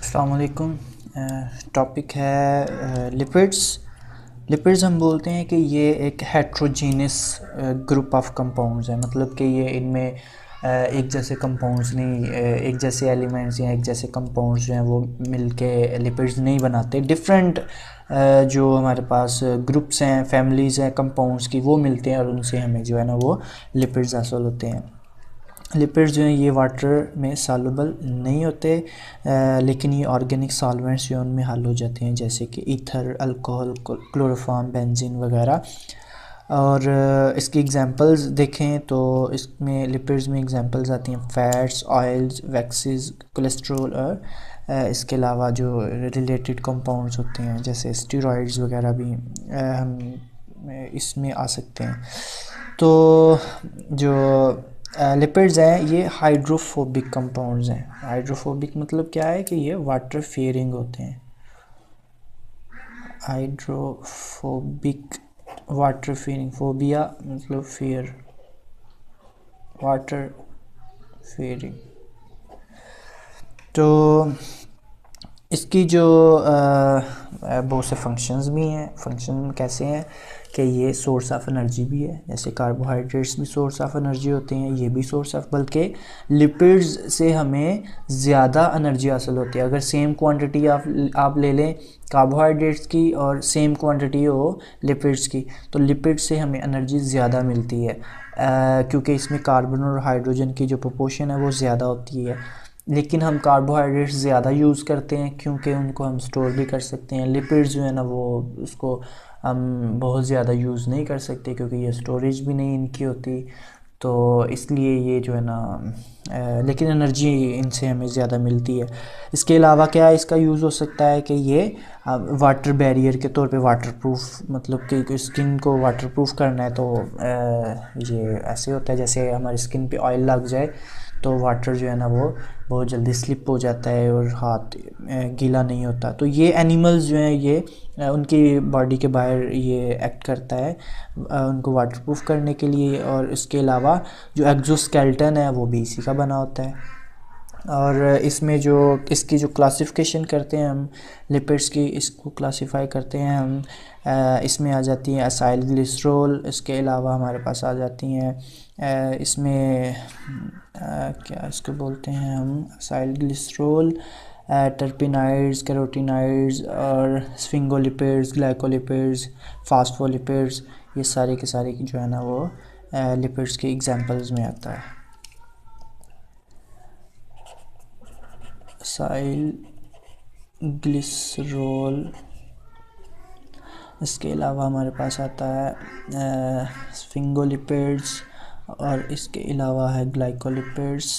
अस्सलाम वालेकुम। टॉपिक है लिपिड्स। लिपिड्स हम बोलते हैं कि ये एक हेट्रोजीनस ग्रुप ऑफ कंपाउंड्स है, मतलब कि ये इनमें एक जैसे कंपाउंड्स नहीं, एक जैसे एलिमेंट्स या एक जैसे कंपाउंड्स जो हैं वो मिलके लिपिड्स नहीं बनाते। डिफरेंट जो हमारे पास ग्रुप्स हैं, फैमिलीज़ हैं कंपाउंड्स की, वो मिलते हैं और उनसे हमें जो है ना वो लिपिड्स हासिल होते हैं। लिपिड्स जो हैं ये वाटर में सॉल्युबल नहीं होते, लेकिन ये ऑर्गेनिक सॉल्वेंट्स जो उनमें हल हो जाते हैं, जैसे कि ईथर, अल्कोहल, क्लोरोफॉर्म, बेंजीन वगैरह। और इसकी एग्जांपल्स देखें तो इसमें लिपिड्स में एग्जांपल्स आती हैं फैट्स, ऑयल्स, वैक्सेस, कोलेस्ट्रॉल और इसके अलावा जो रिलेटेड कंपाउंड्स होते हैं जैसे स्टेरॉइड्स वगैरह भी हम इसमें आ सकते हैं। तो जो लिपिड्स हैं ये हाइड्रोफोबिक कंपाउंड्स हैं। हाइड्रोफोबिक मतलब क्या है कि ये वाटर फेयरिंग होते हैं। हाइड्रोफोबिक, वाटर फेयरिंग, फोबिया मतलब फेयर, वाटर फेयरिंग। तो इसकी जो बहुत से फंक्शंस भी हैं। फंक्शन कैसे हैं कि ये सोर्स ऑफ एनर्जी भी है, जैसे कार्बोहाइड्रेट्स भी सोर्स ऑफ एनर्जी होते हैं, ये भी सोर्स ऑफ, बल्कि लिपिड्स से हमें ज़्यादा एनर्जी हासिल होती है। अगर सेम क्वांटिटी आप ले लें कार्बोहाइड्रेट्स की और सेम क्वांटिटी हो लिपिड्स की, तो लिपिड से हमें एनर्जी ज़्यादा मिलती है, क्योंकि इसमें कार्बन और हाइड्रोजन की जो प्रोपोर्शन है वो ज़्यादा होती है। लेकिन हम कार्बोहाइड्रेट्स ज़्यादा यूज़ करते हैं क्योंकि उनको हम स्टोर भी कर सकते हैं। लिपिड्स जो है ना वो उसको हम बहुत ज़्यादा यूज़ नहीं कर सकते क्योंकि ये स्टोरेज भी नहीं इनकी होती, तो इसलिए ये जो है ना लेकिन एनर्जी इनसे हमें ज़्यादा मिलती है। इसके अलावा क्या इसका यूज़ हो सकता है कि ये वाटर बैरियर के तौर पे वाटर प्रूफ, मतलब कि स्किन को वाटर प्रूफ करना है तो ये ऐसे होता है जैसे हमारी स्किन पे ऑयल लग जाए तो वाटर जो है ना वो बहुत जल्दी स्लिप हो जाता है और हाथ गीला नहीं होता। तो ये एनिमल्स जो हैं ये उनकी बॉडी के बाहर ये एक्ट करता है उनको वाटरप्रूफ करने के लिए। और इसके अलावा जो एक्सोस्केलेटन है वो भी इसी का बना होता है। और इसमें जो इसकी जो क्लासिफिकेशन करते हैं हम लिपिड्स की, इसको क्लासिफाई करते हैं हम, इसमें आ जाती हैं असाइल ग्लिसरॉल। इसके अलावा हमारे पास आ जाती हैं इसमें क्या इसको बोलते हैं हम, असाइल ग्लिसरॉल, टर्पिनाइड्स, कैरोटिनाइड्स और स्फिंगोलिपिड्स, ग्लाइकोलिपिड्स, फास्फोलिपिड्स, ये सारे के सारे जो है ना वो लिपिड्स के एग्जांपल्स में आता है। असाइल ग्लिसरॉल, इसके अलावा हमारे पास आता है स्फिंगोलिपिड्स और इसके अलावा है ग्लाइकोलिपिड्स।